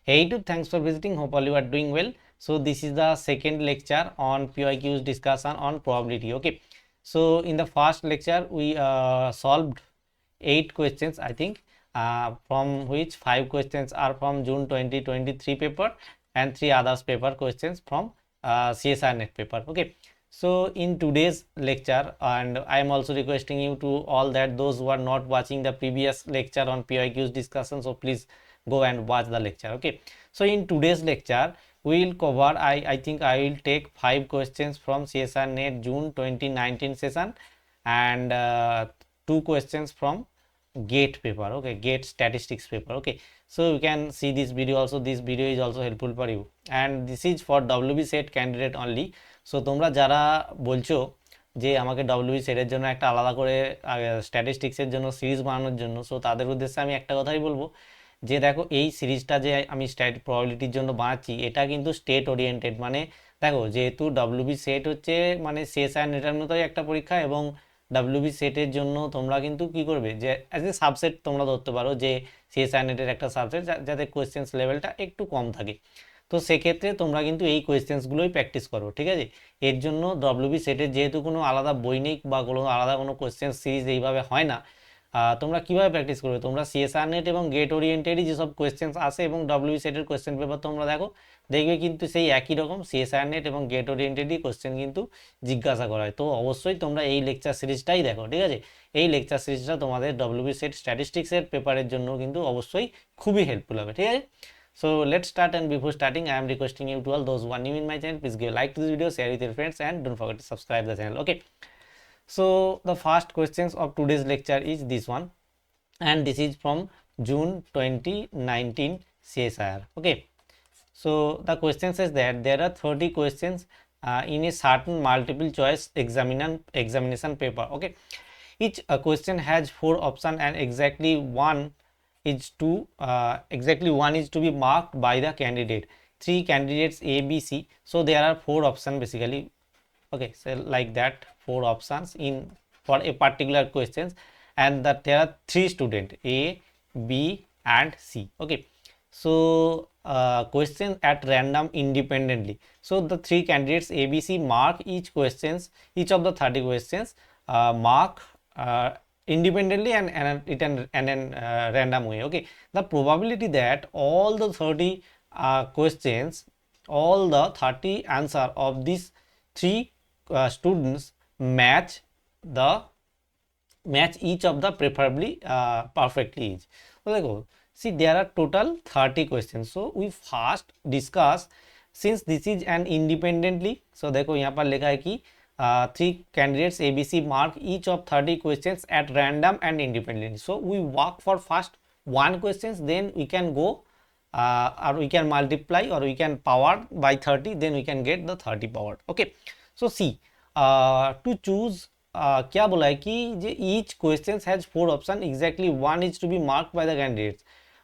Hey dude, thanks for visiting. Hope all you are doing well. So this is the second lecture on PYQS discussion on probability. Okay. So in the first lecture we solved 8 questions, I think, from which 5 questions are from June 2023 paper and 3 others paper questions from CSIR-NET paper. Okay. So in today's lecture, and I am also requesting you to all that those who are not watching the previous lecture on PYQs discussion, so please go and watch the lecture. Okay, so in today's lecture we will cover, I think I will take 5 questions from CSIR-NET June 2019 session and 2 questions from GATE paper. Okay, GATE statistics paper. Okay, so you can see this video also. This video is also helpful for you and this is for WB set candidate only. So তোমরা যারা বলছো যে আমাকে WB সেটের জন্য একটা আলাদা করে স্ট্যাটিস্টিক্সের জন্য সিরিজ বানানোর জন্য, সো তাদের উদ্দেশ্যে আমি একটা কথাই বলবো যে দেখো এই সিরিজটা যে আমি প্রবাবিলিটির জন্য বানাচ্ছি এটা কিন্তু স্টেট ওরিয়েন্টেড। মানে দেখো যেহেতু WB সেট হচ্ছে মানে CSIR-NET-এর মতোই একটা পরীক্ষা এবং WB সেটের জন্য তোমরা কিন্তু কি করবে যে অ্যাজ এ সাবসেট তোমরা ধরতে পারো যে CSIR-NET-এর একটা সাবসেট যাতে কোয়েশ্চেন্স লেভেলটা একটু কম থাকে। তো সেক্ষেত্রে তোমরা কিন্তু এই কোয়েশ্চেন্সগুলোই প্র্যাকটিস করো, ঠিক আছে। এর জন্য WB সেটের যেহেতু কোনো আলাদা বই নেই বা কোনো আলাদা কোনো কোয়েশ্চেন সিরিজ এইভাবে হয় না, তোমরা কিভাবে প্র্যাকটিস করবে, তোমরা CSIR-NET এবং গেট ওরিয়েন্টেডই যেসব কোয়েশ্চেন্স আসে এবং WB সেটের কোয়েশ্চেন পেপার তোমরা দেখো, দেখবে কিন্তু সেই একই রকম CSIR-NET এবং গেট ওরিয়েন্টেডই কোয়েশ্চেন কিন্তু জিজ্ঞাসা করা হয়। তো অবশ্যই তোমরা এই লেকচার সিরিজটাই দেখো, ঠিক আছে। এই লেকচার সিরিজটা তোমাদের WB সেট স্ট্যাটিস্টিক্সের পেপারের জন্য কিন্তু অবশ্যই খুবই হেল্পফুল হবে, ঠিক আছে। So let's start, and before starting I am requesting you to all those who are new in my channel, please give a like to this video, share with your friends and don't forget to subscribe the channel. Okay, so the first questions of today's lecture is this one and this is from June 2019 CSIR. Okay, so the question says that there are 30 questions in a certain multiple choice examination paper. Okay, each question has 4 options and exactly one is to be marked by the candidate. 3 candidates A, B, C, so there are 4 options basically. Okay, so like that 4 options in for a particular questions and that there are 3 students A, B and C. Okay, so questions at random independently. So the 3 candidates A, B, C mark each of the 30 questions mark independently and in random way. Okay, the probability that all the 30 questions, all the 30 answer of these 3 students match each of the preferably perfectly each. So see, there are total 30 questions, so we first discuss, since this is an independently, so देखो यहाँ पर लिखा है कि 3 candidates ABC mark each of 30 questions at random and independently. So we work for first 1 questions, then we can go or we can multiply or we can power by 30, then we can get the 30 powered. Okay, so see, to choose क्या बोला है कि जे each questions has 4 options, exactly one is to be marked by the candidates.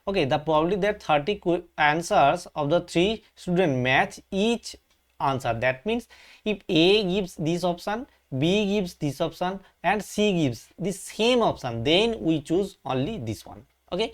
Okay, the probability that 30 answers of the 3 students match each answer, that means if A gives this option, B gives this option and C gives the same option, then we choose only this one. Okay,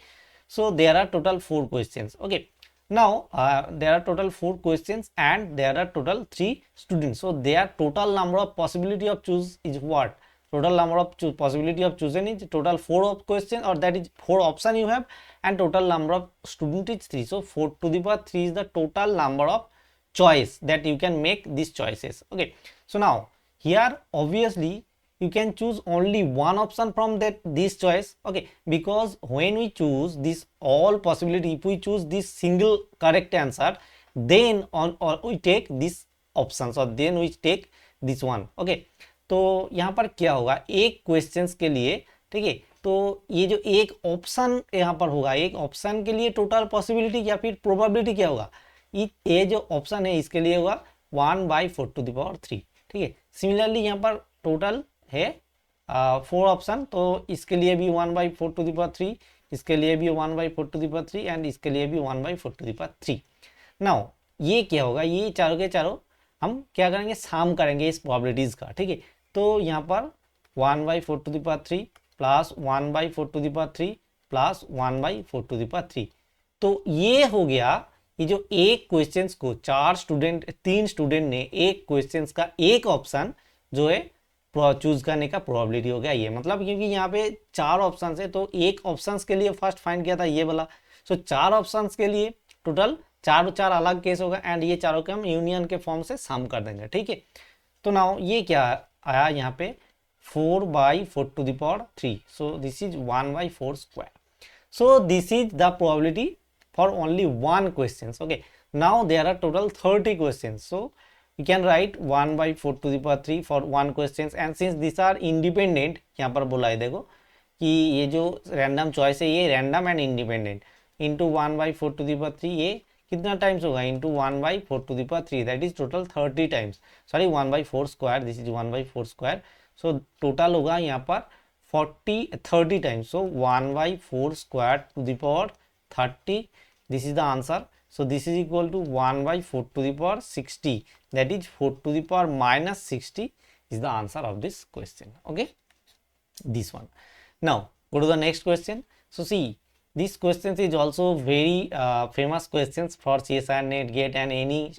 so there are total 4 questions. Okay, now there are total 4 questions and there are total 3 students, so their total number of possibility of choose is what? Total number of possibility of choosing is total 4 of questions, or that is 4 option you have, and total number of student is 3, so 4 to the power 3 is the total number of choice that you can make these choices. Okay, so now here obviously you can choose only one option from this choice. Okay, because when we choose this all possibility, if we choose this single correct answer, then or we take this options or then we take this one. Okay, तो यहाँ पर क्या होगा, एक questions के लिए, ठीक है, तो ये जो एक ऑप्शन यहाँ पर होगा, एक ऑप्शन के लिए टोटल पॉसिबिलिटी या फिर प्रोबेबिलिटी क्या होगा, ये जो ऑप्शन है इसके लिए होगा 1/4 to the power 3, ठीक है। सिमिलरली यहाँ पर टोटल है 4 ऑप्शन, तो इसके लिए भी 1/4 to the power 3, इसके लिए भी 1/4 to the power 3 एंड इसके लिए भी 1/4 to the power 3। नाउ ये क्या होगा, ये चारों के चारों हम क्या करेंगे, साम करेंगे इस प्रोबेबिलिटीज का, ठीक है। तो यहाँ पर 1/4 to the power 3 plus 1/4 to the power 3 plus 1/4 to the power 3, तो ये हो गया ये जो एक क्वेश्चंस को तीन स्टूडेंट ने एक क्वेश्चंस का एक ऑप्शन जो है चूज करने का प्रोबेबिलिटी हो गया ये, मतलब क्योंकि यहाँ पे 4 ऑप्शन है तो एक ऑप्शंस के लिए फर्स्ट फाइंड किया था ये वाला, सो 4 ऑप्शंस के लिए टोटल 4 अलग केस होगा एंड ये चारों के हम यूनियन के फॉर्म से सम कर देंगे, ठीक है। तो नाउ ये क्या आया यहाँ पे 4/4⁴, सो this is 1/4 square, so this is the probability for only one questions. Okay, now there are total 30 questions, so you can write 1/4⁵ for one questions, and since these are independent, यहाँ पर बोला है देखो कि ये जो रैंडम चॉइस है ये रैंडम एंड इंडिपेंडेंट, इंटू 1/4⁵, ये कितना टाइम्स होगा into 1/4⁵, that is total 30 times, sorry 1/4 square, this is 1/4 square, so total होगा यहाँ पर 30 times, so 1/4 square to the power 30, this is the answer, so this is equal to 1/4 60, that is 4 to the power minus 60 is the answer of this question. Okay, this one. Now go to the next question. So see, this question is also very famous questions for CSIR-NET, GATE and any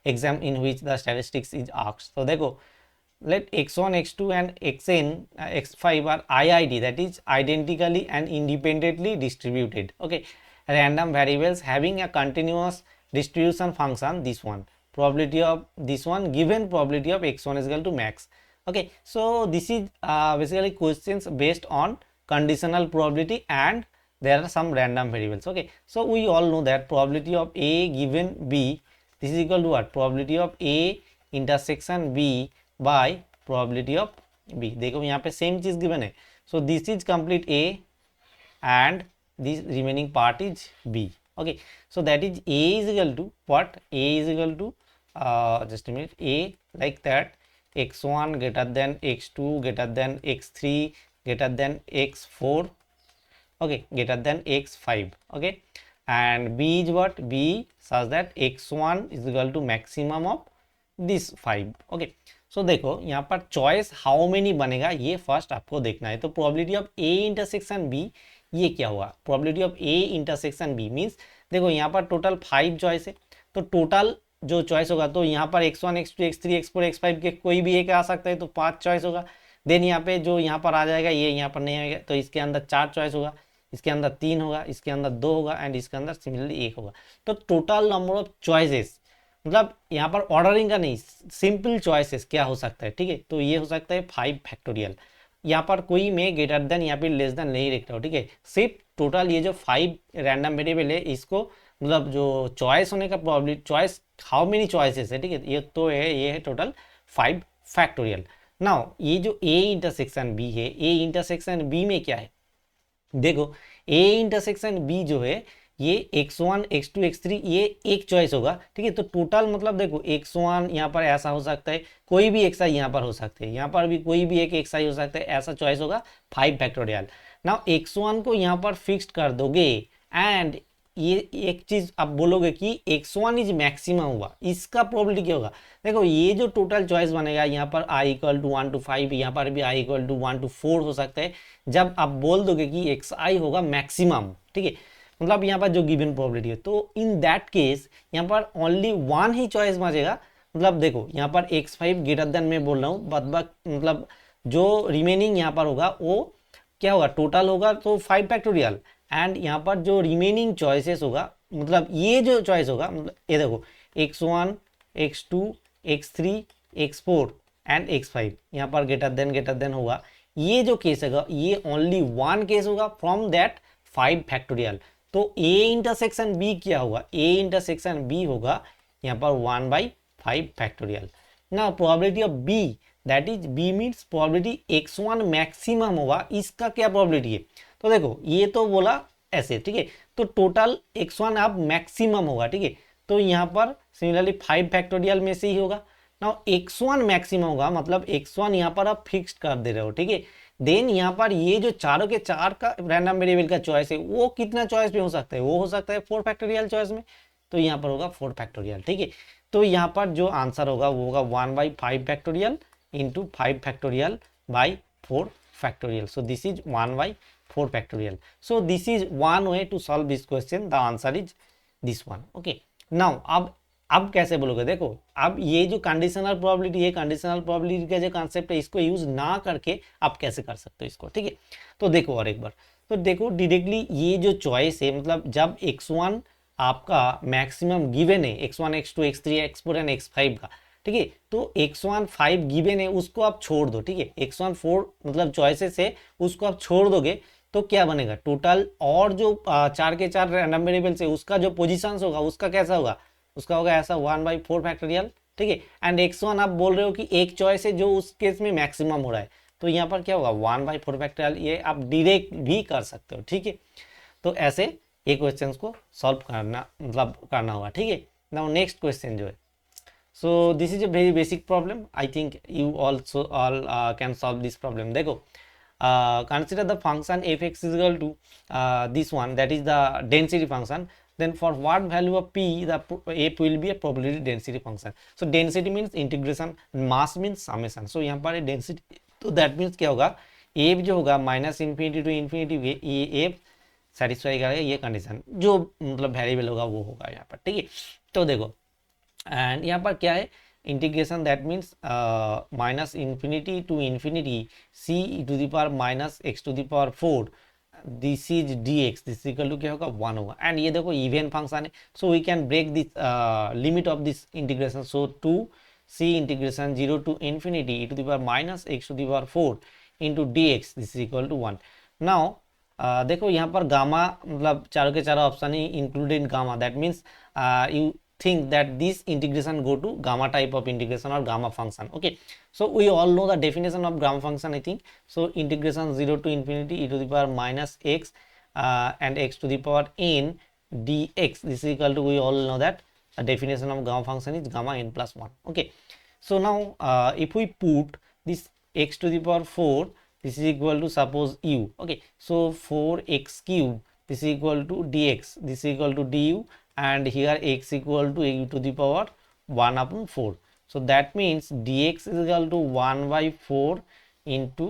exam in which the statistics is asked. So देखो, let x1, x2 and xn, x5 are IID, that is identically and independently distributed. Okay, random variables having a continuous distribution function, this one, probability of this one, given probability of x1 is equal to max. Okay, so this is basically questions based on conditional probability and there are some random variables. Okay, so we all know that probability of A given B, this is equal to what, probability of A intersection B by probability of B. देखो यहाँ पे same चीज given है, so this is complete A and this remaining part is B. Okay, so that is A is equal to what, A is equal to just a minute, A like that x1 greater than x2 greater than x3 greater than x4, okay, greater than x5. Okay, and B is what, B such that x1 is equal to maximum of this 5. Okay, सो देखो यहाँ पर choice how many बनेगा ये first आपको देखना है। तो probability of A intersection B, ये क्या हुआ, probability of A intersection B means देखो यहाँ पर टोटल 5 चॉइस है, तो टोटल जो चॉइस होगा तो यहाँ पर x1 x2 x3 x4 x5 के कोई भी एक आ सकता है, तो 5 चॉइस होगा। देन यहाँ पे जो यहाँ पर आ जाएगा ये यहाँ पर नहीं आएगा, तो इसके अंदर 4 चॉइस होगा, इसके अंदर 3 होगा, इसके अंदर 2 होगा एंड इसके अंदर सिमिलरली 1 होगा। तो टोटल नंबर ऑफ चॉइसेस, मतलब यहाँ पर ऑर्डरिंग का नहीं, सिंपल चॉइसेस क्या हो सकता है, ठीक है। तो ये हो सकता है 5 फैक्टोरियल, यहाँ पर कोई में ग्रेटर देन या फिर लेस देन नहीं लिख रहा हूँ, ठीक है। सिर्फ टोटल ये जो 5 रैंडम वेरिएबल है इसको, मतलब जो चॉइस होने का probability, choice how many choices है, ठीक है, ये तो है, ये है टोटल 5 फैक्टोरियल। नाउ ये जो ए इंटरसेक्शन बी है, ए इंटरसेक्शन बी में क्या है, देखो ए इंटरसेक्शन बी जो है ये x1 x2 x3 ये एक चॉइस होगा, ठीक है। तो टोटल मतलब देखो x1 यहाँ पर ऐसा हो सकता है, कोई भी xi यहाँ पर हो सकते हैं, यहाँ पर भी कोई भी एक xi हो सकता है, ऐसा चॉइस होगा 5 फैक्टोरियल। नाउ x1 को यहाँ पर फिक्स्ड कर दोगे एंड ये एक चीज आप बोलोगे कि x1 इज मैक्सिमम हुआ, इसका प्रोबेबिलिटी क्या होगा, देखो ये जो टोटल चॉइस बनेगा यहाँ पर i = 1 to 5, यहाँ पर भी i = 1 to 4 हो सकता है। जब आप बोल दोगे कि xi होगा मैक्सिमम, ठीक है, मतलब यहाँ पर जो गिवन प्रोबेबिलिटी है, तो इन दैट केस यहाँ पर ओनली 1 ही चॉइस बचेगा। मतलब देखो यहाँ पर x5 ग्रेटर देन मैं बोल रहा हूँ, मतलब जो रिमेनिंग यहाँ पर होगा वो क्या होगा, टोटल होगा तो 5 फैक्टोरियल एंड यहाँ पर जो रिमेनिंग चॉइसेस होगा, मतलब ये जो चॉइस होगा, मतलब ये देखो x1 x2 x3 x4 and x5 यहाँ पर ग्रेटर देन होगा। ये जो केस होगा ये ओनली 1 केस होगा फ्रॉम दैट 5 फैक्टोरियल। तो A इंटरसेक्शन B क्या होगा, A इंटरसेक्शन B होगा यहाँ पर 1/5 फैक्टोरियल। ना probability of B, that is B means probability x1 maximum होगा, इसका क्या प्रोबेबिलिटी है, तो देखो ये तो बोला ऐसे, ठीक है, तो टोटल x1 अब मैक्सिमम होगा, ठीक है। तो यहाँ पर सिमिलरली 5 फैक्टोरियल में से ही होगा। ना x1 मैक्सिमम होगा, मतलब x1 यहाँ पर आप फिक्स्ड कर दे रहे हो, ठीक है। देन यहाँ पर ये जो चारों के चार का रैंडम वेरिएबल का चॉइस है वो कितना चॉइस पे हो सकता है, वो हो सकता है 4 फैक्टोरियल चॉइस में, तो यहाँ पर होगा 4 फैक्टोरियल, ठीक है। तो यहाँ पर जो आंसर होगा वो होगा 1/5 factorial into 5 factorial by 4 factorial, so this is 1/4 factorial. So this is one way to solve this question, the answer is this one. Okay, now अब कैसे बोलोगे, देखो अब ये जो कंडीशनल प्रोबेबिलिटी, ये कंडीशनल प्रोबेबिलिटी का जो कॉन्सेप्ट है इसको यूज ना करके आप कैसे कर सकते हो इसको, ठीक है। तो देखो और एक बार, तो देखो डायरेक्टली ये जो चॉइस है, मतलब जब x1 आपका मैक्सिमम गिवन है, x1 x2 x3 x4 and x5 का, ठीक है, तो x1 5 गिवन है उसको आप छोड़ दो, ठीक है, x1 4 मतलब चॉइसेस है उसको आप छोड़ दोगे तो क्या बनेगा टोटल, और जो 4 के 4 रैंडम वेरिएबल्स है उसका जो पोजीशन होगा उसका कैसा होगा, उसका होगा ऐसा 1/4 फैक्टोरियल, ठीक है। एंड x1 आप बोल रहे हो कि एक चॉइस है जो उस केस में मैक्सिमम हो रहा है, तो यहाँ पर क्या होगा 1/4 फैक्टोरियल, ये आप डायरेक्ट भी कर सकते हो, ठीक है। तो ऐसे ये क्वेश्चंस को सॉल्व करना मतलब करना होगा, ठीक है। नाउ नेक्स्ट क्वेश्चन जो है, so this is a very basic problem. I think you also all can solve this problem. देखो consider the function fx is equal to this one, that is the density function. Then for what value of p the f will be a probability density function. So density means integration, mass means summation. So यहाँ पर density, तो that means क्या होगा, f जो होगा minus infinity to infinity, ये f satisfy करेगा ये कंडीशन, जो मतलब वेरिएबल होगा वो होगा यहाँ पर, ठीक है। तो देखो एंड यहाँ पर क्या है integration, that means minus infinity to infinity c to the power minus x to the power 4, this is dx, this equal to क्या होगा 1 होगा। एंड ये देखो इवन फंक्शन है, सो we can break this limit of this integration, so to c integration 0 to infinity e to the power minus x to the power 4 into dx, this is equal to 1। Now देखो यहाँ पर gamma मतलब चारों के चारों option he included gamma, that means you think that this integration go to gamma type of integration or gamma function. Okay, so we all know the definition of gamma function, I think. So integration 0 to infinity e to the power minus x and x to the power n dx, this is equal to, we all know that the definition of gamma function is gamma n plus 1. Okay, so now if we put this x to the power 4, this is equal to suppose u. Okay, so 4x cube, this is equal to dx, this is equal to du, and here x equal to u to the power 1 upon 4. So that means dx is equal to 1/4 into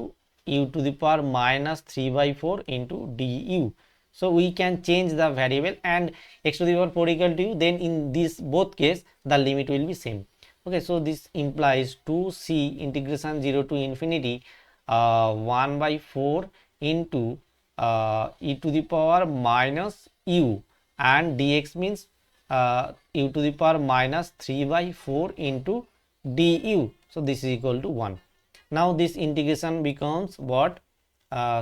u to the power minus 3/4 into du. So we can change the variable and x to the power 4 equal to u, then in this both case the limit will be same. Okay, so this implies 2c integration 0 to infinity 1/4 into e to the power minus u, and dx means u to the power minus 3/4 into du, so this is equal to 1. Now this integration becomes what,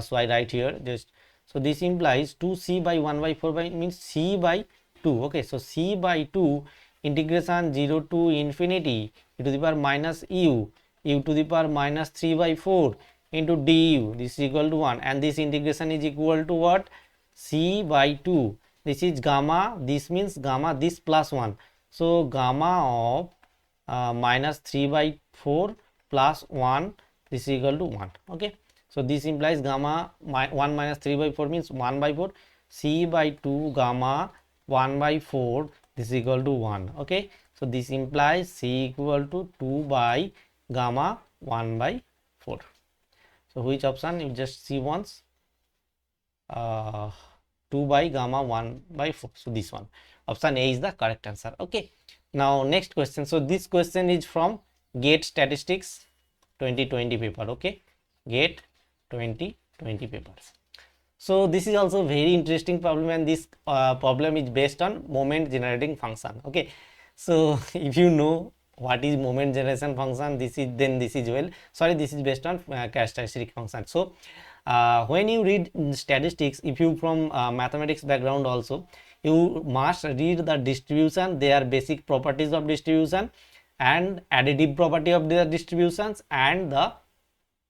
so I write here just, so this implies 2c by 1/4 by means c by 2. Okay, so c by 2 integration 0 to infinity e to the power minus u to the power minus 3/4 into du, this is equal to 1, and this integration is equal to what, c by 2, this is gamma, this means gamma this plus 1, so gamma of minus 3/4 plus 1, this is equal to 1. Okay, so this implies gamma 1 minus 3/4 means 1/4, c by 2 gamma 1/4, this is equal to 1. Okay, so this implies c equal to 2 by gamma 1/4. So which option, you just see once, 2 by gamma 1/4, so this one, option A is the correct answer. Okay, now next question. So this question is from GATE Statistics 2020 paper. Okay, GATE 2020 papers. So this is also very interesting problem, and this problem is based on moment generating function. Okay, so if you know what is moment generation function, this is, then this is, well, sorry, this is based on characteristic function. So when you read statistics, if you from mathematics background also, you must read the distribution, their basic properties of distribution, and additive property of their distributions, and the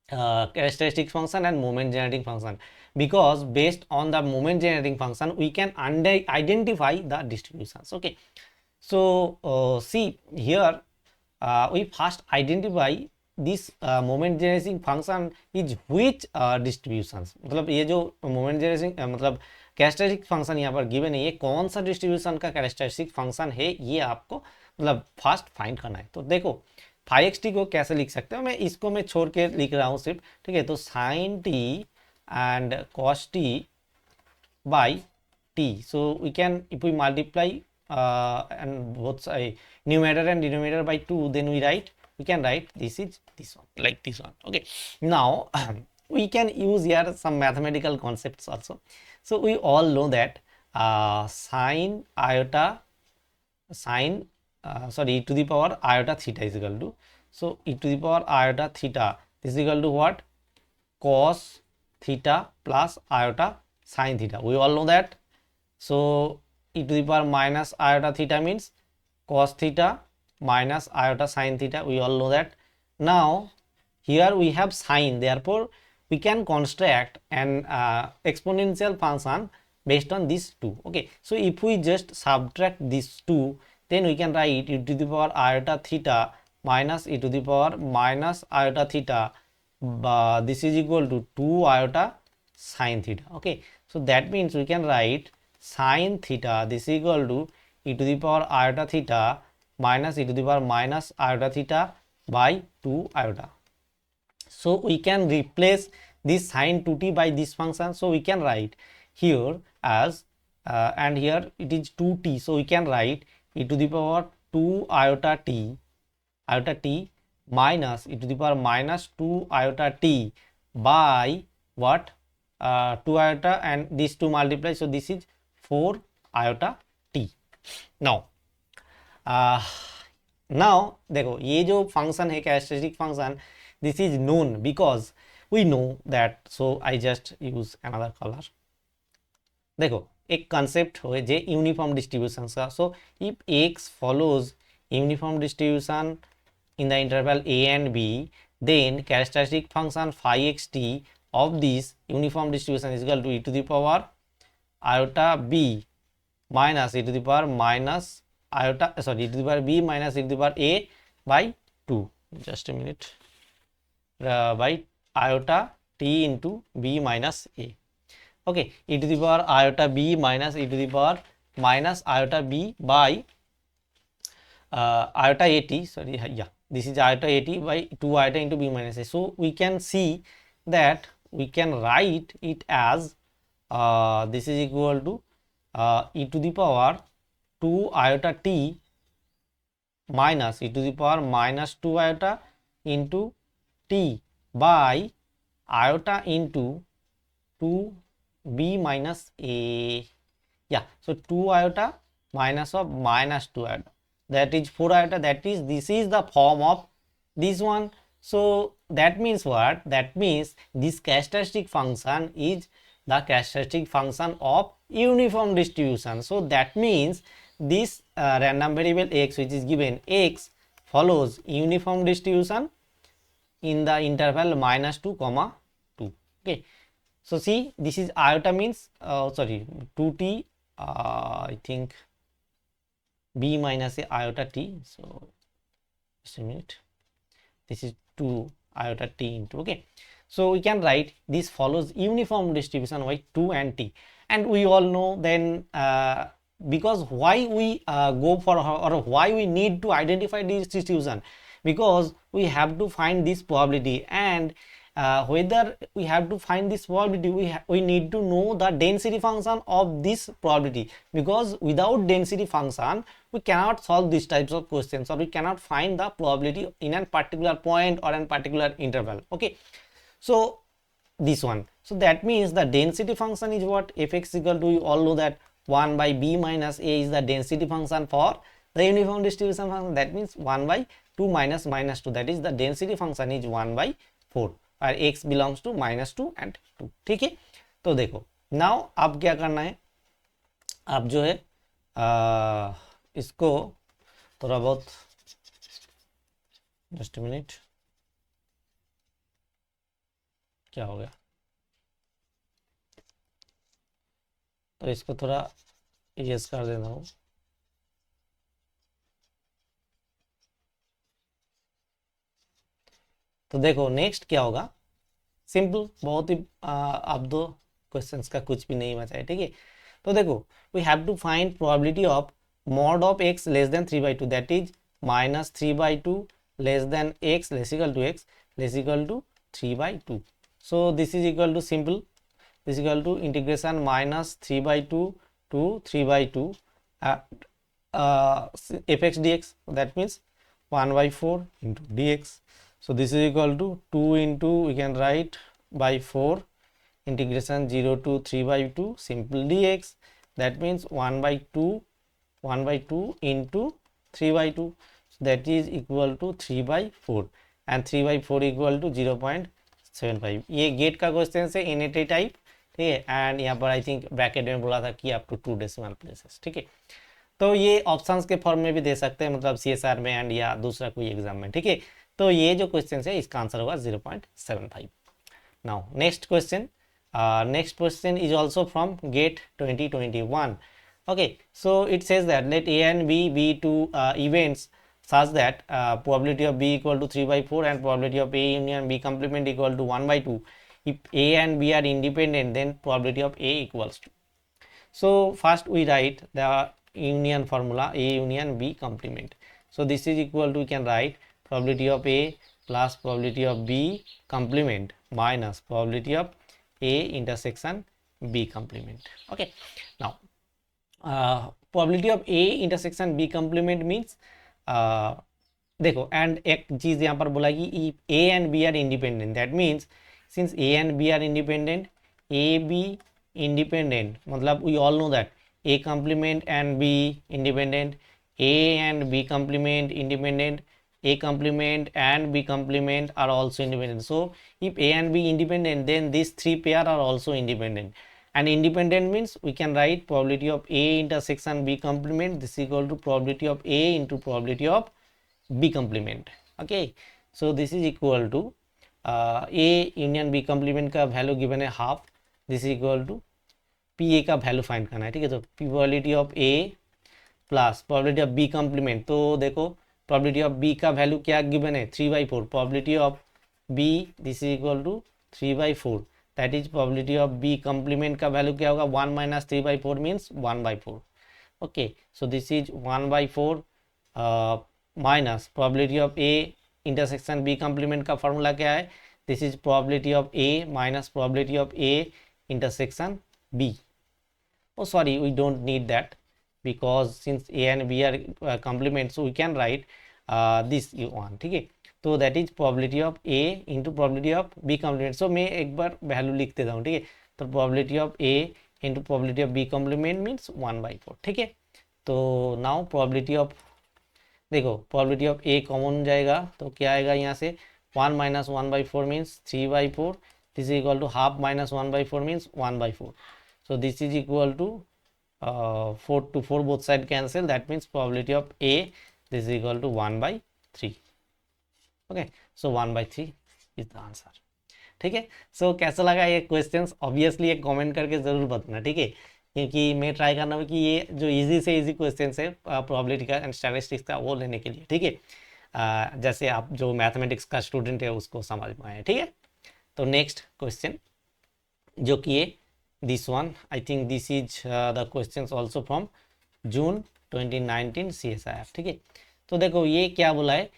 characteristic function and moment generating function, because based on the moment generating function we can identify the distributions. Okay, so see here, we first identify this moment generating function is which distributions, मतलब ये जो moment generating मतलब characteristic function यहाँ पर given है, ये कौन सा डिस्ट्रीब्यूशन का कैरेक्टरिस्टिक फंक्शन है, ये आपको मतलब फर्स्ट फाइंड करना है। तो देखो 5xt को कैसे लिख सकते हो, मैं इसको मैं छोड़ के लिख रहा हूँ सिर्फ, ठीक है। तो sin t and cos t by t, so we can, if we multiply and both side numerator and denominator by 2, then we can write this is this one, like this one. Okay, now we can use here some mathematical concepts also. So we all know that sine iota sine e to the power iota theta is equal to, so e to the power iota theta, this is equal to what? Cos theta plus iota sine theta, we all know that. So e to the power minus iota theta means cos theta minus iota sine theta, we all know that. Now here we have sine, therefore we can construct an exponential function based on these two. Okay, so if we just subtract these two, then we can write e to the power iota theta minus e to the power minus iota theta, this is equal to 2 iota sine theta. Okay, so that means we can write sine theta, this is equal to e to the power iota theta minus e to the power minus iota theta by 2 iota. So we can replace this sine 2t by this function, so we can write here as and here it is 2t, so we can write e to the power 2 iota t minus e to the power minus 2 iota t by what? 2 iota and these two multiply, so this is 4 iota t. Now देखो ये जो function है characteristic function, this is known because we know that, so I just use another colour. देखो एक concept हो जे uniform distribution का, so if x follows uniform distribution in the interval a and b, then characteristic function phi xt of this uniform distribution is equal to e to the power iota b minus e to the power minus iota e to the power b minus e to the power a by 2, just a minute, by iota t into b minus a. Okay, e to the power iota b minus e to the power minus iota b by iota at, this is iota at by 2 iota into b minus a. So we can see that we can write it as this is equal to e to the power 2 iota t minus e to the power minus 2 iota into t by iota into 2 b minus a. So 2 iota minus of minus 2 iota, that is 4 iota, that is this is the form of this one. So that means what? That means this characteristic function is the characteristic function of uniform distribution. So that means this random variable x which is given, x follows uniform distribution in the interval minus 2 comma 2. Okay, so see this is iota means 2t, I think b minus a iota t, so just a minute, this is 2 iota t into, okay, so we can write this follows uniform distribution by 2 and t. And we all know then because why we go for, or why we need to identify this distribution, because we have to find this probability, and whether we have to find this probability, we need to know the density function of this probability, because without density function we cannot solve these types of questions, or we cannot find the probability in a particular point or a particular interval. Okay, so this one, so that means the density function is what? Fx equal to, you all know that 1 by b minus a is the density function for the uniform distribution function, that means 1 by 2 minus minus 2, that is the density function is 1 by 4 और x belongs to -2 and 2. ठीक है, तो देखो now अब क्या करना है, आप जो है इसको थोड़ा बहुत, जस्ट मिनट, क्या हो गया, तो इसको थोड़ा यस कर देना हूँ. तो देखो नेक्स्ट क्या होगा, सिंपल, बहुत ही अब दो क्वेश्चंस का कुछ भी नहीं बचा है. ठीक है, तो देखो we have to find probability of mod of x less than 3/2, that is -3/2 less than x less equal to 3/2. So this is equal to simple, this equal to integration -3/2 to 3/2 fx dx, that means 1 by 4 into dx. So this is equal to 2 into, we can write by 4 integration 0 to 3 by 2 simple dx, that means 1 by 2 into 3 by 2, so that is equal to 3 by 4 and 3 by 4 equal to 0.75. ये gate का question से NAT type, ठीक है, and यहाँ पर I think bracket में बोला था कि अप टू 2 डेसिमल प्लेसेस, ठीक है। तो ये ऑप्शंस के फॉर्म में भी दे सकते हैं, मतलब CSR में एंड या दूसरा कोई एग्जाम में, ठीक है। तो ये जो क्वेश्चन है इसका आंसर होगा 0.75. Now next question is also from gate 2021. Okay, so it says that let A and B be two events such that probability of B equal to 3 by 4 and probability of A union B complement equal to 1 by 2. If A and B are independent, then probability of A equals to. So first we write the union formula, A union B complement. So this is equal to, we can write probability of A plus probability of B complement minus probability of A intersection B complement. Okay, now probability of A intersection B complement means देखो, and एक चीज यहाँ पर बोला कि A and B are independent, that means since A and B are independent, A B independent, मतलब we all know that A complement and B independent, A and B complement independent, A complement and B complement are also independent. So if A and B independent, then these three pair are also independent. And independent means we can write probability of A intersection B complement, this is equal to probability of A into probability of B complement. Okay, so this is equal to A union B complement का value given है half, this is equal to PA का value find करना है, ठीक है। तो probability of A plus probability of B complement, तो देखो प्रोबेबिलिटी ऑफ B का वैल्यू क्या गिवन है 3/4, probability of B this is equal to 3/4, that is probability of B complement का वैल्यू क्या होगा 1 minus 3/4 means 1/4. Okay, so this is 1/4 minus probability of A intersection B complement का formula क्या है, this is probability of A minus probability of A intersection B. Oh sorry, we don't need that because since A and B are complement, so we can write this one, ठीक है। तो that is probability of A into probability of B complement. So मैं एक बार value लिख देता हूँ, ठीक है। तो probability of A into probability of B complement means 1/4, ठीक है। तो now probability of, देखो probability of A कॉमन जाएगा तो क्या आएगा यहाँ से 1 minus 1/4 means 3/4, this is equal to half minus 1/4 means 1/4. So this is equal to 4 to 4 both side cancel, that means probability of A this is equal to 1/3. Okay, so 1/3 is the answer, ठीक है। सो कैसा लगा ये questions, obviously एक comment करके जरूर बताना, ठीक है, क्योंकि मैं ट्राई करना हूँ कि ये जो इजी से इजी क्वेश्चंस है प्रोबेबिलिटी का एंड स्टैटिस्टिक्स का वो लेने के लिए, ठीक है, जैसे आप जो मैथमेटिक्स का स्टूडेंट है उसको समझ में आए, ठीक है। तो नेक्स्ट क्वेश्चन जो कि ये this one, I think this is the questions also from June 2019 CSIR, ठीक है। तो देखो ये क्या बोला है,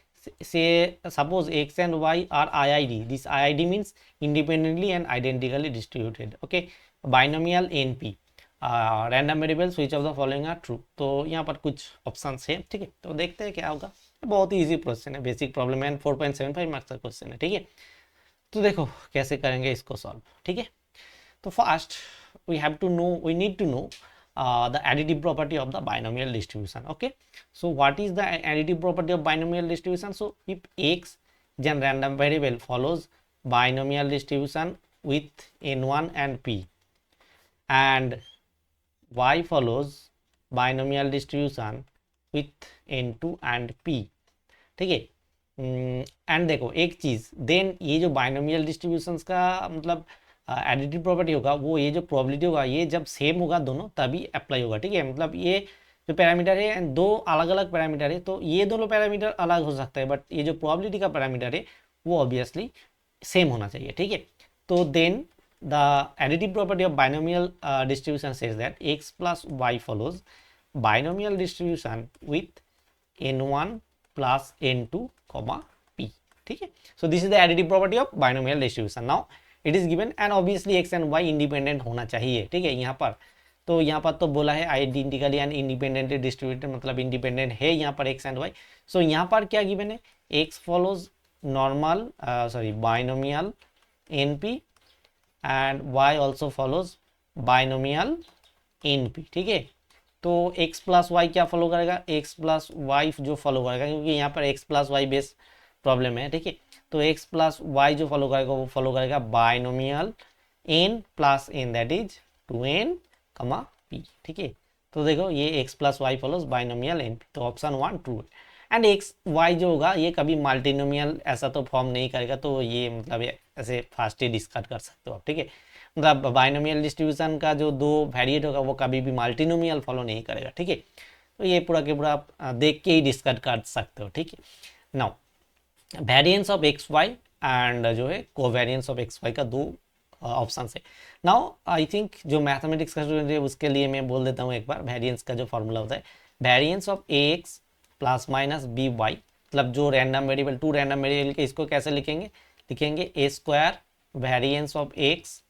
से suppose x and y are IID, this IID means independently and identically distributed, okay, binomial NP, random variables which of the following are true. तो यहाँ पर कुछ ऑप्शंस है, ठीक है, तो देखते हैं क्या होगा। बहुत ही इजी क्वेश्चन है, बेसिक प्रॉब्लम है, 4.75 मार्क्स का क्वेश्चन है, ठीक है। तो देखो कैसे करेंगे इसको सॉल्व, ठीक है। तो first we need to know the additive property of the binomial distribution. Okay, so what is the additive property of binomial distribution? So if x is a random variable follows binomial distribution with n1 and p, and y follows binomial distribution with n2 and p, ठीक है। And देखो एक चीज, then ये जो binomial distributions का मतलब additive property होगा, वो ये जो प्रोबेबिलिटी होगा ये जब सेम होगा दोनों तभी अप्लाई होगा, ठीक है। मतलब ये जो पैरामीटर है दो अलग अलग पैरामीटर है, तो ये दोनों पैरामीटर अलग हो सकता है, बट ये जो प्रोबेबिलिटी का पैरामीटर है वो ऑब्वियसली सेम होना चाहिए, ठीक है। तो then the additive property of binomial distribution says that x plus y follows binomial distribution with n1 plus n2 p, ठीक है। So this is the additive property of binomial distribution. Now it is given and obviously x and y independent होना चाहिए, ठीक है। यहाँ पर तो यहाँ पर तो बोला है आइडेंटिकली एंड इंडिपेंडेंटली डिस्ट्रीब्यूटेड, मतलब इंडिपेंडेंट है यहाँ पर एक्स एंड वाई। सो यहाँ पर क्या गिवन है, x follows normal binomial n p and y also follows binomial n p. ठीक है, तो x प्लस वाई क्या फॉलो करेगा, x प्लस वाई जो फॉलो करेगा, क्योंकि यहाँ पर x plus y base problem है। ठीक है, तो x प्लस वाई जो फॉलो करेगा वो फॉलो करेगा binomial n plus n, that is 2n comma p। ठीक है, तो देखो ये x plus y follows binomial n, तो ऑप्शन 1 ट्रू है। एंड एक्स वाई जो होगा ये कभी मल्टीनोमियल ऐसा तो फॉर्म नहीं करेगा, तो ये मतलब ऐसे फास्ट ही डिस्कार्ड कर सकते हो आप। ठीक है, मतलब बाइनोमियल डिस्ट्रीब्यूशन का जो दो वेरिएट होगा वो कभी भी मल्टीनोमियल फॉलो नहीं करेगा। ठीक है, तो ये पूरा के पूरा आप देख के ही डिस्कार्ड कर सकते हो। ठीक है, now variance of x y and जो है कोवेरिएंस ऑफ एक्स वाई का दो ऑप्शन है। नाउ आई थिंक जो मैथमेटिक्स का स्टूडेंट है उसके लिए मैं बोल देता हूँ एक बार, वेरिएंस का जो फॉर्मूला होता है, variance of a x plus minus b y, मतलब जो random variable, two random variable के, इसको कैसे लिखेंगे, लिखेंगे a square variance of x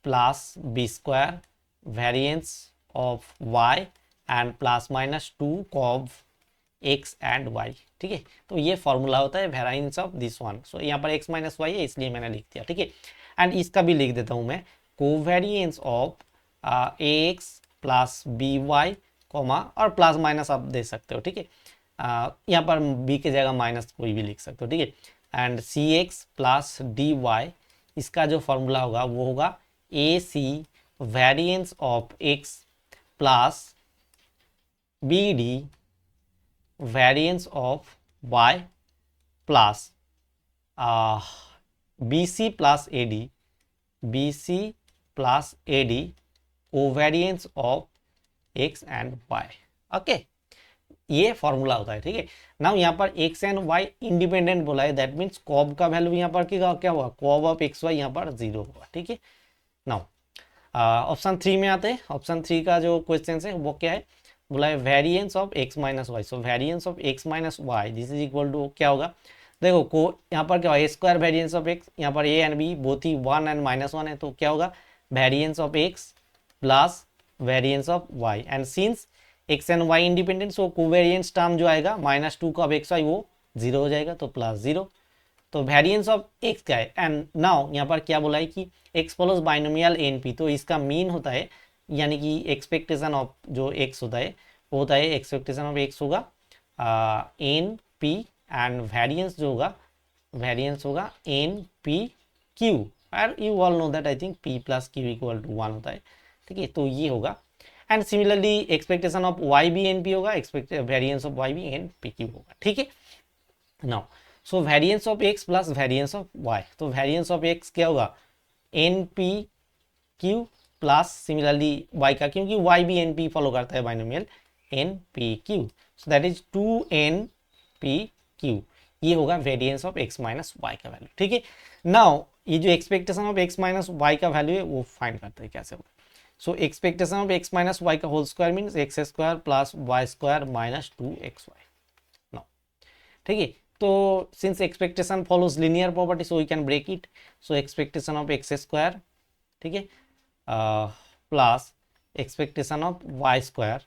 plus b square variance of y and plus minus 2 cov x and y. ठीक है, तो ये फॉर्मूला होता है variance of this one. So यहाँ पर एक्स माइनस वाई है इसलिए मैंने लिख दिया। ठीक है, एंड इसका भी लिख देता हूँ मैं, covariance of a x plus b y comma, और प्लस माइनस आप दे सकते हो। ठीक है, यहाँ पर बी की जगह माइनस कोई भी लिख सकते हो। ठीक है, and c x plus d y, इसका जो फॉर्मूला होगा वो होगा a c variance of x plus b d variance of y plus b c plus a d, b c plus a d covariance of x and y. Okay, ये formula होता है। ठीक है, नाउ यहाँ पर एक्स एंड वाई इंडिपेंडेंट बोला है, that means cob का वैल्यू यहाँ पर क्या हुआ, कॉब ऑफ एक्स वाई यहाँ पर 0 होगा। ठीक है, नाउ ऑप्शन 3 में आते हैं। ऑप्शन 3 का जो क्वेश्चन है वो क्या है, बोला है variance of x minus y. So variance of x minus y this is equal to क्या होगा, देखो को यहाँ पर क्या होगा, a square variance of x, यहाँ पर ए एंड बी बोथ ही 1 एंड -1 है, तो क्या होगा variance of x plus variance of y, and since x and y independent, so covariance term जो आएगा -2 का एक्स वाई वो 0 हो जाएगा, तो +0। तो वेरिएंस ऑफ एक्स का है, एंड नाउ यहाँ पर क्या बोला है कि x follows binomial n p, तो इसका मीन होता है, यानी कि एक्सपेक्टेशन ऑफ जो एक्स होता है वो होता है, एक्सपेक्टेशन ऑफ एक्स होगा एन पी, एंड वेरिएंस जो होगा, वेरिएंस होगा एन पी क्यू, और you all know that I think p plus q equal to 1 होता है। ठीक है, तो ये होगा, and similarly expectation of y भी एन पी होगा, एक्सपेक्ट वेरिएंस ऑफ वाई भी एन पी क्यू होगा। ठीक है, now so variance of x plus variance of y, तो वेरिएंस ऑफ एक्स क्या होगा n p q plus similarly y का, क्योंकि वाई भी एन पी फॉलो करता है binomial n p q, so that is 2 p q, ये होगा variance of x minus y का वैल्यू। ठीक है, नाउ ये जो expectation of x minus y का वैल्यू है वो फाइंड करते हैं कैसे होगा। So expectation of x minus y का whole square means x square plus Y square minus 2xy। Now ठीक है, तो since expectation follows linear property, so we can break it. So expectation of x square, ठीक है, plus expectation of y square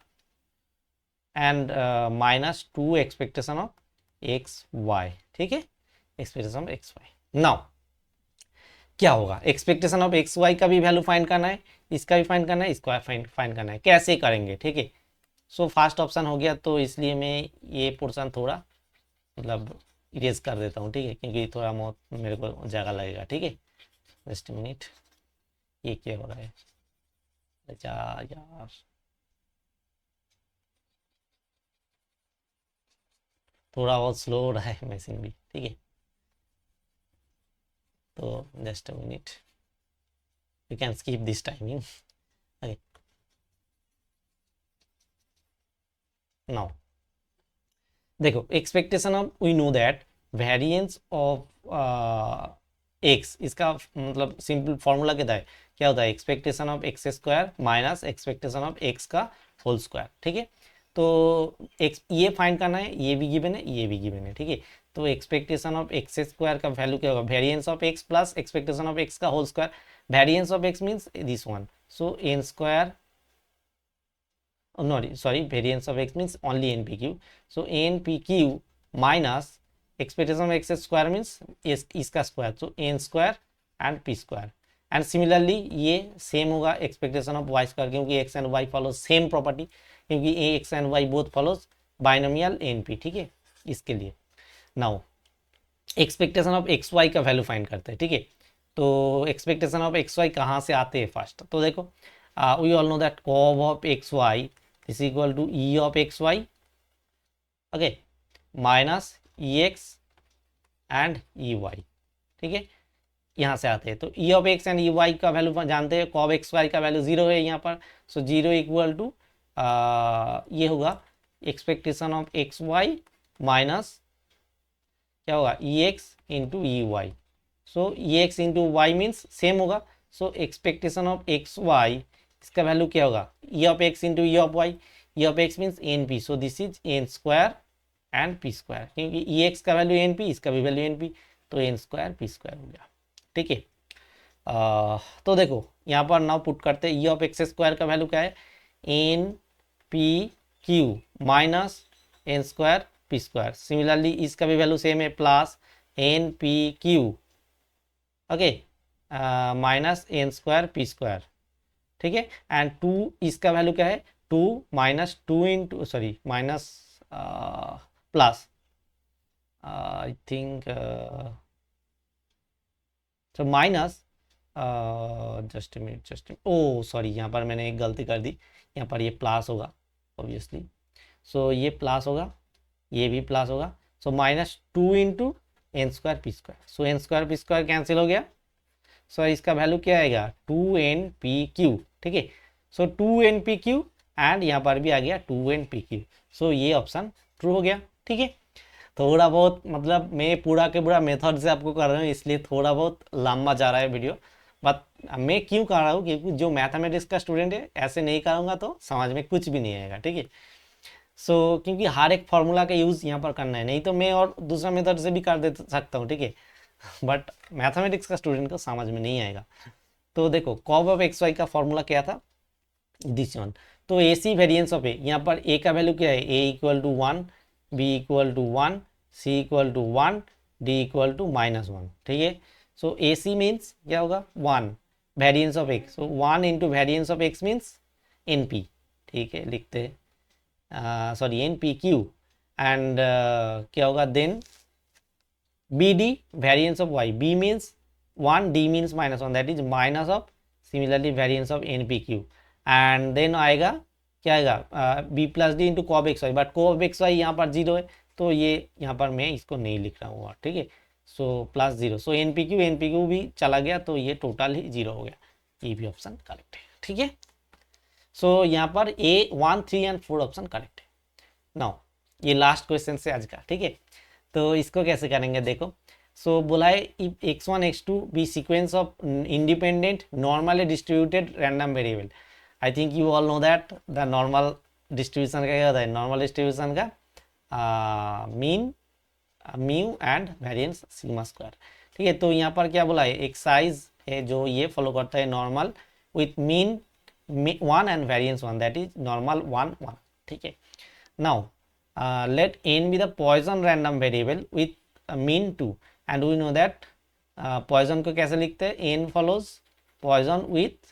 and -2 expectation of x y. ठीक है, expectation of x y. Now क्या होगा, expectation of x y का भी value find करना है, इसका भी फाइंड करना है, इसका फाइंड करना है, कैसे करेंगे। ठीक है, सो फर्स्ट ऑप्शन हो गया, तो इसलिए मैं ये पोर्शन थोड़ा मतलब इरेज कर देता हूँ। ठीक है, क्योंकि थोड़ा बहुत मेरे को जगह लगेगा। ठीक है, जस्ट मिनट, ये क्या हो रहा है यार, थोड़ा बहुत स्लो हो रहा है मशीन भी। ठीक है, तो just minute, you can skip this timing. Okay, now देखो expectation of, we know that variance of x, इसका मतलब सिंपल फॉर्मूला क्या होता है expectation of x square minus expectation of x का होल स्क्वायर। ठीक है, तो एक्स ये फाइंड करना है, ये भी गिवन है, ये भी गिवन है। ठीक है, तो एक्सपेक्टेशन ऑफ एक्स स्क्वायर का वैल्यू क्या होगा, variance of x plus expectation of x का whole square, variance of x means this one, so n square sorry variance of x means only n p q, so n p q minus expectation of x square means इसका square, so n square and p square. And similarly ये same होगा expectation of y square, क्योंकि x and Y follows same property, क्योंकि a x and y both follows binomial n p, ठीक है। इसके लिए now expectation of x y का value find करते हैं, ठीक है। तो एक्सपेक्टेशन ऑफ एक्स वाई कहाँ से आते हैं फर्स्ट, तो देखो we all know that cov of x y is equal to e of x y, okay, minus e x and e y, ठीक है, यहाँ से आते हैं। तो e of x and e y का वैल्यू जानते हैं, कॉब एक्स वाई का वैल्यू 0 है यहाँ पर, सो 0 इक्वल टू ये होगा expectation of x y minus क्या होगा e x into e y, so e x into y means same होगा, so expectation of x y इसका वैल्यू क्या होगा e of x into e of y, e of x means n p, so this is n square and p square, क्योंकि e x का value n p, इसका भी value n p, तो n square p square हो गया, ठीक है। तो देखो यहाँ पर नाउ पुट करते हैं, ई ऑफ एक्स स्क्वायर का वैल्यू क्या है n p q minus n square p square, similarly इसका भी वैल्यू सेम है plus n p q, okay, minus n square p square, ठीक है। एंड 2 इसका वैल्यू क्या है 2 minus 2 into sorry minus plus I think तो minus just minute oh sorry यहाँ पर मैंने एक गलती कर दी, यहाँ पर ये प्लस होगा ऑब्वियसली, सो ये प्लस होगा, ये भी प्लस होगा, so minus 2 into n square p square, so n square p square cancel हो गया, सो इसका वैल्यू क्या आएगा 2npq, ठीक है। सो 2npq एंड यहाँ पर भी आ गया 2npq, सो ये ऑप्शन ट्रू हो गया, ठीक है। थोड़ा बहुत मतलब मैं पूरा के पूरा मेथड से आपको कर रहा हूँ, इसलिए थोड़ा बहुत लंबा जा रहा है वीडियो, बट मैं क्यों कर रहा हूँ क्योंकि जो मैथमेटिक्स का स्टूडेंट है ऐसे नहीं करूँगा तो समझ में कुछ भी नहीं आएगा, ठीक है। सो क्योंकि हर एक फार्मूला का यूज़ यहाँ पर करना है, नहीं तो मैं और दूसरा मेथड से भी कर दे सकता हूँ, ठीक है, बट मैथमेटिक्स का स्टूडेंट को समझ में नहीं आएगा। तो देखो कॉब ऑफ एक्स वाई का फॉर्मूला क्या था दिस वन, तो ए सी वेरिएंस ऑफ ए, यहाँ पर ए का वैल्यू क्या है a equal to 1, b equal to 1, c equal to 1, d equal to -1, ठीक है। सो ए सी मीन्स क्या होगा 1 variance of x, so 1 into variance of x means n p, ठीक है, लिखते हैं sorry n p q, and क्या होगा then b d variance of y, b means 1, d means -1, that is minus of similarly variance of n p q, and then आएगा क्या आएगा b plus d into cov x y, but cov x y यहाँ पर 0 है, तो ये यहाँ पर मैं इसको नहीं लिख रहा हूँ, ठीक है, सो +0, सो एन पी क्यू भी चला गया, तो ये टोटल ही 0 हो गया, ये भी ऑप्शन करेक्ट है, ठीक है। सो यहाँ पर ए 1, 3 एंड 4 ऑप्शन करेक्ट है। नाउ ये लास्ट क्वेश्चन से आज का, ठीक है, तो इसको कैसे करेंगे देखो, सो बोला है if x1 x2 be sequence of independent normally distributed random variable, I think you all know that the normal distribution का क्या होता है, नॉर्मल डिस्ट्रीब्यूशन का mean mu and variance sigma square, ठीक है। तो यहाँ पर क्या बोला है एक साइज है जो ये फॉलो करता है normal with mean 1 and variance 1, that is normal 1 1, ठीक है। Now let n be the Poisson random variable with mean 2, and we know that Poisson को कैसे लिखते हैं n follows Poisson with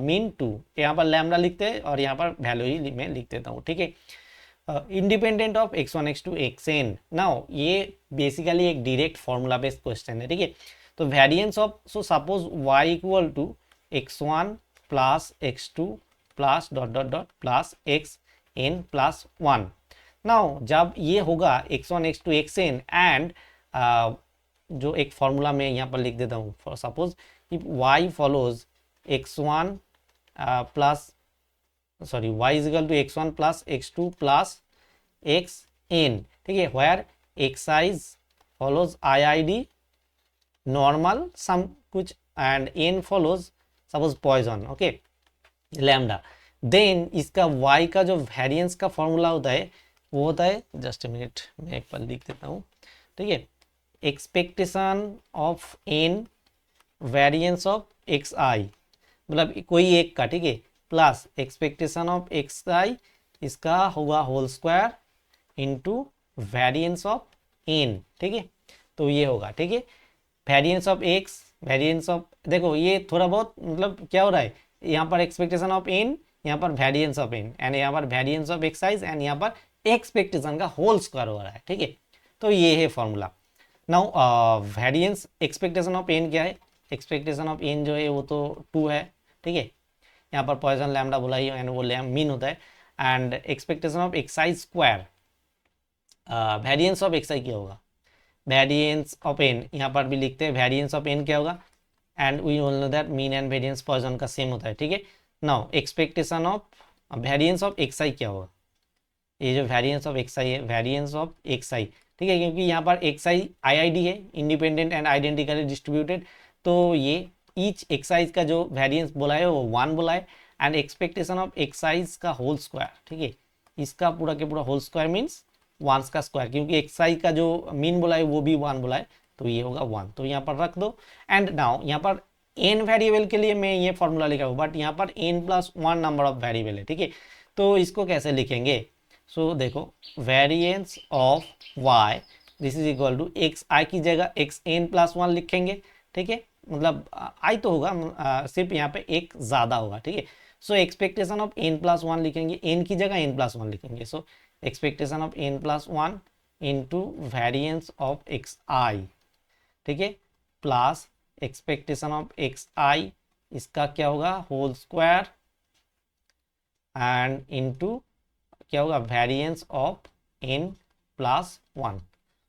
mean 2, यहाँ पर लैम्डा लिखते हैं और यहाँ पर वैल्यू ही मैं लिख देता हूँ, ठीक है। Independent of x1 x2 xn, now ये बेसिकली एक डायरेक्ट फॉर्मूला बेस्ड क्वेश्चन है, ठीक है। तो variance of, so suppose y equal to x1 plus x2 plus dot dot dot plus xn plus 1, नाउ जब ये होगा x1 x2 xn एंड जो एक फॉर्मूला में यहाँ पर लिख देता हूँ, for suppose if y follows x1 plus sorry y is equal to x1 plus x2 plus xn, ठीक है, where x i's follows IID normal some कुछ and n follows suppose Poisson, okay, lambda, then इसका y का जो variance का formula होता है वो होता है, जस्ट मिनट मैं एक बार लिख देता हूँ, ठीक है, expectation of n variance of xi, मतलब कोई एक का, ठीक है, plus expectation of x i इसका होगा whole square into variance of n, ठीक है। तो ये होगा, ठीक है, variance of x, variance of, देखो ये थोड़ा बहुत मतलब क्या हो रहा है, यहाँ पर एक्सपेक्टेशन ऑफ एन, यहाँ पर वेरिएंस ऑफ एन, एंड यहाँ पर वेरिएंस ऑफ एक्साइज, एंड यहाँ पर एक्सपेक्टेशन का होल स्क्वायर हो रहा है, ठीक है। तो ये है formula. Now variance expectation of n क्या है, एक्सपेक्टेशन ऑफ एन जो है वो तो 2 है, ठीक है। यहाँ पर पॉइसन लैम्डा बोला ही एंड वो मीन होता है, and expectation of excise square, variance of excise क्या होगा, वेरिएंस ऑफ एन, यहाँ पर भी लिखते हैं वेरिएंस ऑफ एन क्या होगा, and we all know that mean and variance Poisson का सेम होता है, ठीक है। Now expectation of variance of x i क्या होगा, ये जो वेरिएंस ऑफ एक्साई है, वेरिएंस ऑफ एक्साई, ठीक है, क्योंकि यहाँ पर एक्साई आईआईडी है, इंडिपेंडेंट एंड आइडेंटिकली डिस्ट्रीब्यूटेड, तो ये ईच एक्साइज का जो वेरिएंस बोला है वो 1 बोला है, एंड एक्सपेक्टेशन ऑफ एक्साइज का होल स्क्वायर, ठीक है, इसका पूरा के पूरा होल स्क्वायर मीन्स 1 का स्क्वायर, क्योंकि एक्साइज का जो मीन बोला है वो भी 1 बोला है, तो ये होगा 1, तो यहाँ पर रख दो। एंड नाउ यहाँ पर n वेरिएबल के लिए मैं ये फॉर्मूला लिखा हूँ, बट यहाँ पर n+1 नंबर ऑफ वेरिएबल है, ठीक है। तो इसको कैसे लिखेंगे, सो देखो variance of y this is equal to x i की जगह xn+1 लिखेंगे, ठीक है, मतलब आई तो होगा, सिर्फ यहाँ पे एक ज़्यादा होगा, ठीक है। सो एक्सपेक्टेशन ऑफ n+1 लिखेंगे, n की जगह n+1 लिखेंगे, so expectation of n+1 into variance of x i, ठीक है, plus expectation of x i इसका क्या होगा होल स्क्वायर, एंड इनटू क्या होगा वेरिएंस ऑफ n+1।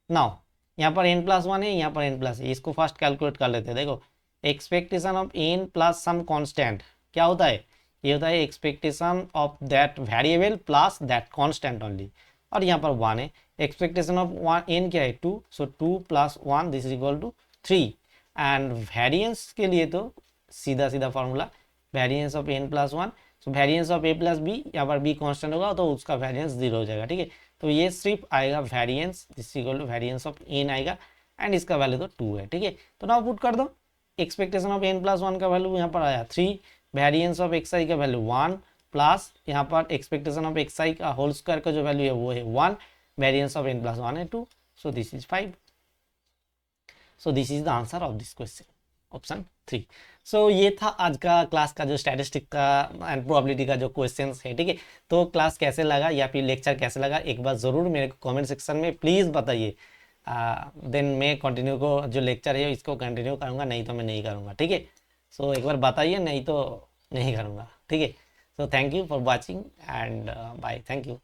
नाउ यहाँ पर n+1 है, यहाँ पर n+ है, इसको फर्स्ट कैलकुलेट कर लेते हैं। देखो expectation of n plus some constant क्या होता है, ये होता है expectation of that variable plus that constant only, और यहाँ पर 1 है, एक्सपेक्टेशन ऑफ n क्या है 2, so 2 + 1 this is equal to 3, and variance के लिए तो सीधा सीधा formula variance of n+1, so variance of a+b, यहाँ पर b कांस्टेंट होगा तो उसका वेरिएंस 0 हो जाएगा, ठीक है। तो ये सिर्फ आएगा variance this equal to variance of n आएगा, एंड इसका वैल्यू तो 2 है, ठीक है। तो नाउ पुट कर दो, एक्सपेक्टेशन ऑफ n+1 का वैल्यू यहाँ पर आया 3, वेरिएंस ऑफ xi का वैल्यू 1, प्लस यहाँ पर एक्सपेक्टेशन ऑफ xi का होल स्क्वायर का जो वैल्यू है वो है 1, वेरिएंस ऑफ n+1 है 2, सो this is 5। So this is the answer of this question, option 3। सो ये था आज का क्लास का जो स्टैटिस्टिक का एंड प्रोबेबिलिटी का जो क्वेश्चंस है, ठीक है। तो क्लास कैसे लगा या फिर लेक्चर कैसे लगा एक बार ज़रूर मेरे को कमेंट सेक्शन में प्लीज़ बताइए, देन मैं कंटिन्यू को जो लेक्चर है इसको कंटिन्यू करूँगा, नहीं तो मैं नहीं करूँगा, ठीक है। सो एक बार बताइए, नहीं तो नहीं करूँगा, ठीक है। So thank you for watching and bye, thank you.